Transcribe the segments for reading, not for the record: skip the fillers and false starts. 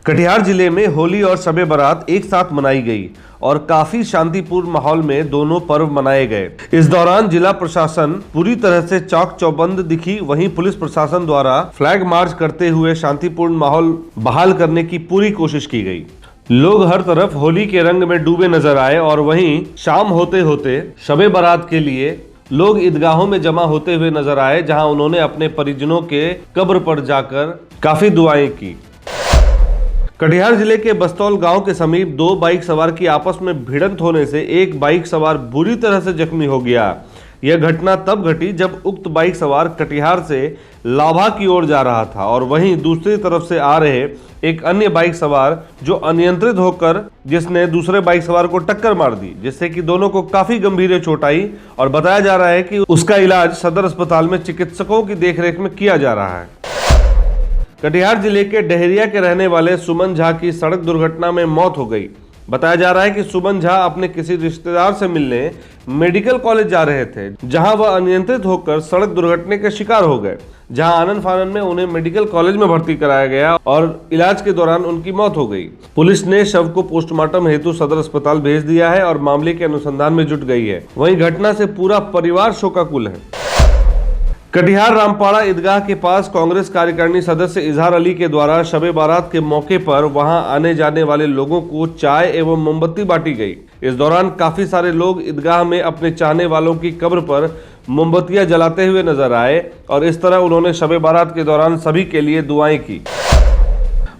कटिहार जिले में होली और शबे बारात एक साथ मनाई गई और काफी शांतिपूर्ण माहौल में दोनों पर्व मनाए गए। इस दौरान जिला प्रशासन पूरी तरह से चाक चौबंद दिखी। वहीं पुलिस प्रशासन द्वारा फ्लैग मार्च करते हुए शांतिपूर्ण माहौल बहाल करने की पूरी कोशिश की गई। लोग हर तरफ होली के रंग में डूबे नजर आए और वहीं शाम होते होते शबे बारात के लिए लोग ईदगाहों में जमा होते हुए नजर आए, जहां उन्होंने अपने परिजनों के कब्र पर जाकर काफी दुआएं की। कटिहार जिले के बस्तौल गांव के समीप दो बाइक सवार की आपस में भिड़ंत होने से एक बाइक सवार बुरी तरह से जख्मी हो गया। यह घटना तब घटी जब उक्त बाइक सवार कटिहार से लाभा की ओर जा रहा था और वहीं दूसरी तरफ से आ रहे एक अन्य बाइक सवार जो अनियंत्रित होकर जिसने दूसरे बाइक सवार को टक्कर मार दी, जिससे कि दोनों को काफी गंभीर चोट आई और बताया जा रहा है कि उसका इलाज सदर अस्पताल में चिकित्सकों की देखरेख में किया जा रहा है। कटिहार जिले के डहेरिया के रहने वाले सुमन झा की सड़क दुर्घटना में मौत हो गई। बताया जा रहा है कि सुमन झा अपने किसी रिश्तेदार से मिलने मेडिकल कॉलेज जा रहे थे, जहां वह अनियंत्रित होकर सड़क दुर्घटना के शिकार हो गए, जहां आनन फानन में उन्हें मेडिकल कॉलेज में भर्ती कराया गया और इलाज के दौरान उनकी मौत हो गई। पुलिस ने शव को पोस्टमार्टम हेतु सदर अस्पताल भेज दिया है और मामले के अनुसंधान में जुट गई है। वहीं घटना से पूरा परिवार शोकाकुल है। कटिहार रामपाड़ा ईदगाह के पास कांग्रेस कार्यकारिणी सदस्य इजहार अली के द्वारा शबे बारात के मौके पर वहां आने जाने वाले लोगों को चाय एवं मोमबत्ती बांटी गई। इस दौरान काफी सारे लोग ईदगाह में अपने चाहने वालों की कब्र पर मोमबत्तियां जलाते हुए नजर आए और इस तरह उन्होंने शबे बारात के दौरान सभी के लिए दुआएं की।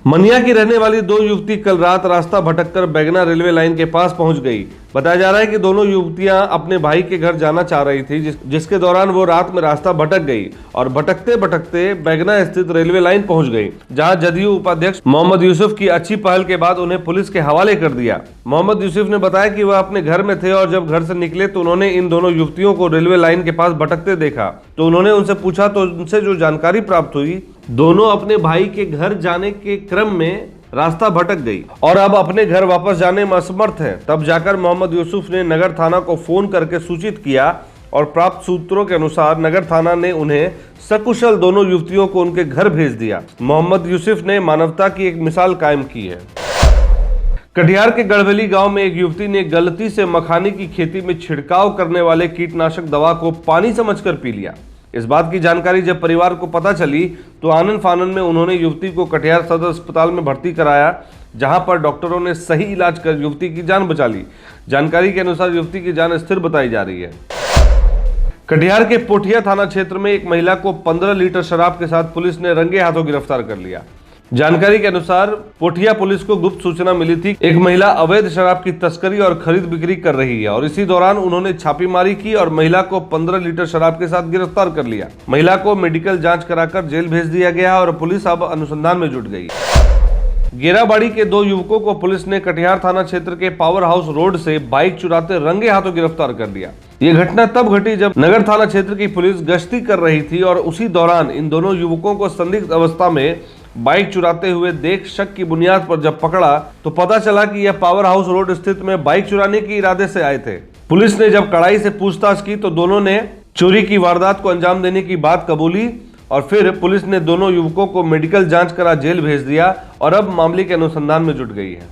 मनिया की रहने वाली दो युवती कल रात रास्ता भटककर बैगना रेलवे लाइन के पास पहुंच गई। बताया जा रहा है कि दोनों युवतियां अपने भाई के घर जाना चाह रही थी, जिसके दौरान वो रात में रास्ता भटक गई और भटकते भटकते बैगना स्थित रेलवे लाइन पहुंच गई, जहां जदयू उपाध्यक्ष मोहम्मद यूसुफ की अच्छी पहल के बाद उन्हें पुलिस के हवाले कर दिया। मोहम्मद यूसुफ ने बताया कि वह अपने घर में थे और जब घर से निकले तो उन्होंने इन दोनों युवतियों को रेलवे लाइन के पास भटकते देखा। तो उन्होंने उनसे पूछा तो उनसे जो जानकारी प्राप्त हुई, दोनों अपने भाई के घर जाने के क्रम में रास्ता भटक गई और अब अपने घर वापस जाने में असमर्थ है। तब जाकर मोहम्मद यूसुफ ने नगर थाना को फोन करके सूचित किया और प्राप्त सूत्रों के अनुसार नगर थाना ने उन्हें सकुशल दोनों युवतियों को उनके घर भेज दिया। मोहम्मद यूसुफ ने मानवता की एक मिसाल कायम की है। कटिहार के गढ़वेली गांव में एक युवती ने गलती से मखानी की खेती में छिड़काव करने वाले कीटनाशक दवा को पानी समझकर पी लिया। इस बात की जानकारी जब परिवार को पता चली तो आनन फानन में उन्होंने युवती को कटिहार सदर अस्पताल में भर्ती कराया, जहां पर डॉक्टरों ने सही इलाज कर युवती की जान बचा ली। जानकारी के अनुसार युवती की जान स्थिर बताई जा रही है। कटिहार के पोठिया थाना क्षेत्र में एक महिला को 15 लीटर शराब के साथ पुलिस ने रंगे हाथों गिरफ्तार कर लिया। जानकारी के अनुसार पोठिया पुलिस को गुप्त सूचना मिली थी, एक महिला अवैध शराब की तस्करी और खरीद बिक्री कर रही है और इसी दौरान उन्होंने छापेमारी की और महिला को 15 लीटर शराब के साथ गिरफ्तार कर लिया। महिला को मेडिकल जांच कराकर जेल भेज दिया गया और पुलिस अब अनुसंधान में जुट गई। गेराबाड़ी के दो युवकों को पुलिस ने कटिहार थाना क्षेत्र के पावर हाउस रोड से बाइक चुराते रंगे हाथों गिरफ्तार कर लिया। ये घटना तब घटी जब नगर थाना क्षेत्र की पुलिस गश्ती कर रही थी और उसी दौरान इन दोनों युवकों को संदिग्ध अवस्था में बाइक चुराते हुए देख शक की बुनियाद पर जब पकड़ा तो पता चला कि यह पावर हाउस रोड स्थित में बाइक चुराने के इरादे से आए थे। पुलिस ने जब कड़ाई से पूछताछ की तो दोनों ने चोरी की वारदात को अंजाम देने की बात कबूली और फिर पुलिस ने दोनों युवकों को मेडिकल जांच करा जेल भेज दिया और अब मामले के अनुसंधान में जुट गई है।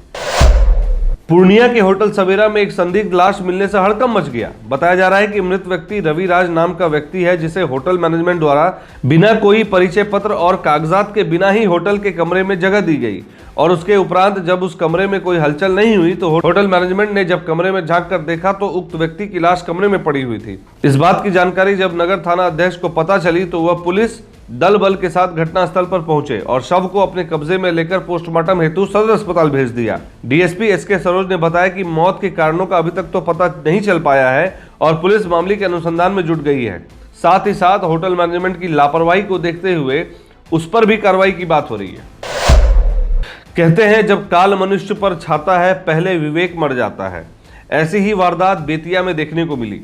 पूर्णिया के होटल सवेरा में एक संदिग्ध लाश मिलने से हड़कंप मच गया। बताया जा रहा है कि मृत व्यक्ति रवि राज नाम का व्यक्ति है, जिसे होटल मैनेजमेंट द्वारा बिना कोई परिचय पत्र और कागजात के बिना ही होटल के कमरे में जगह दी गई और उसके उपरांत जब उस कमरे में कोई हलचल नहीं हुई तो होटल मैनेजमेंट ने जब कमरे में झांक कर देखा तो उक्त व्यक्ति की लाश कमरे में पड़ी हुई थी। इस बात की जानकारी जब नगर थाना अध्यक्ष को पता चली तो वह पुलिस दल बल के साथ घटनास्थल पर पहुंचे और शव को अपने कब्जे में लेकर पोस्टमार्टम हेतु सदर अस्पताल भेज दिया। डीएसपी एसके सरोज ने बताया कि मौत के कारणों का अभी तक तो पता नहीं चल पाया है और पुलिस मामले के अनुसंधान में जुट गई है। साथ ही साथ होटल मैनेजमेंट की लापरवाही को देखते हुए उस पर भी कार्रवाई की बात हो रही है। कहते हैं जब काल मनुष्य पर छाता है पहले विवेक मर जाता है। ऐसी ही वारदात बेतिया में देखने को मिली।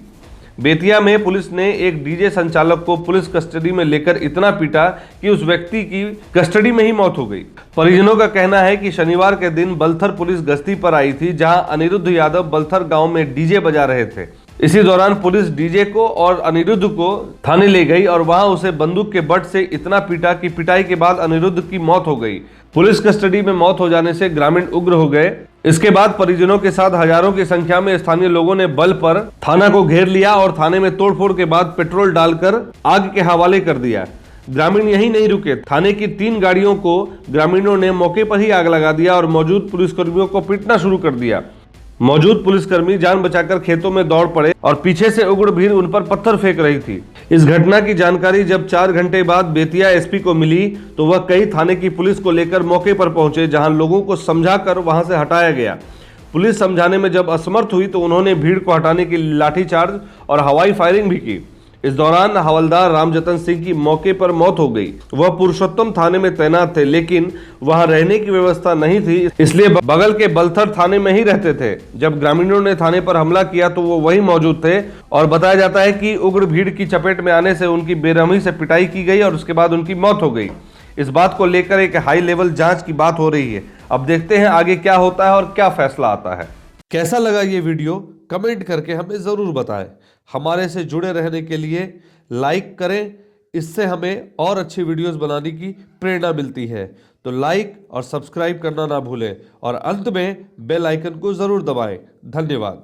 बेतिया में पुलिस ने एक डीजे संचालक को पुलिस कस्टडी में लेकर इतना पीटा कि उस व्यक्ति की कस्टडी में ही मौत हो गई। परिजनों का कहना है कि शनिवार के दिन बलथर पुलिस गश्ती पर आई थी, जहां अनिरुद्ध यादव बलथर गांव में डीजे बजा रहे थे। इसी दौरान पुलिस डीजे को और अनिरुद्ध को थाने ले गई और वहां उसे बंदूक के बट से इतना पीटा कि पिटाई के बाद अनिरुद्ध की मौत हो गई। पुलिस कस्टडी में मौत हो जाने से ग्रामीण उग्र हो गए। इसके बाद परिजनों के साथ हजारों की संख्या में स्थानीय लोगों ने बल पर थाना को घेर लिया और थाने में तोड़फोड़ के बाद पेट्रोल डालकर आग के हवाले कर दिया। ग्रामीण यही नहीं रुके, थाने की 3 गाड़ियों को ग्रामीणों ने मौके पर ही आग लगा दिया और मौजूद पुलिसकर्मियों को पीटना शुरू कर दिया। मौजूद पुलिसकर्मी जान बचाकर खेतों में दौड़ पड़े और पीछे से उग्र भीड़ उन पर पत्थर फेंक रही थी। इस घटना की जानकारी जब 4 घंटे बाद बेतिया एसपी को मिली तो वह कई थाने की पुलिस को लेकर मौके पर पहुंचे, जहां लोगों को समझाकर वहां से हटाया गया। पुलिस समझाने में जब असमर्थ हुई तो उन्होंने भीड़ को हटाने के लिए लाठीचार्ज और हवाई फायरिंग भी की। इस दौरान हवलदार रामजतन सिंह की मौके पर मौत हो गई। वह पुरुषोत्तम थाने में तैनात थे, लेकिन वहां रहने की व्यवस्था नहीं थी, इसलिए बगल के बलथर थाने में ही रहते थे। जब ग्रामीणों ने थाने पर हमला किया तो वो वहीं मौजूद थे और बताया जाता है कि उग्र भीड़ की चपेट में आने से उनकी बेरहमी से पिटाई की गई और उसके बाद उनकी मौत हो गई। इस बात को लेकर एक हाई लेवल जांच की बात हो रही है। अब देखते हैं आगे क्या होता है और क्या फैसला आता है। कैसा लगा ये वीडियो कमेंट करके हमें ज़रूर बताएं। हमारे से जुड़े रहने के लिए लाइक करें, इससे हमें और अच्छी वीडियोस बनाने की प्रेरणा मिलती है। तो लाइक और सब्सक्राइब करना ना भूलें और अंत में बेल आइकन को ज़रूर दबाएं। धन्यवाद।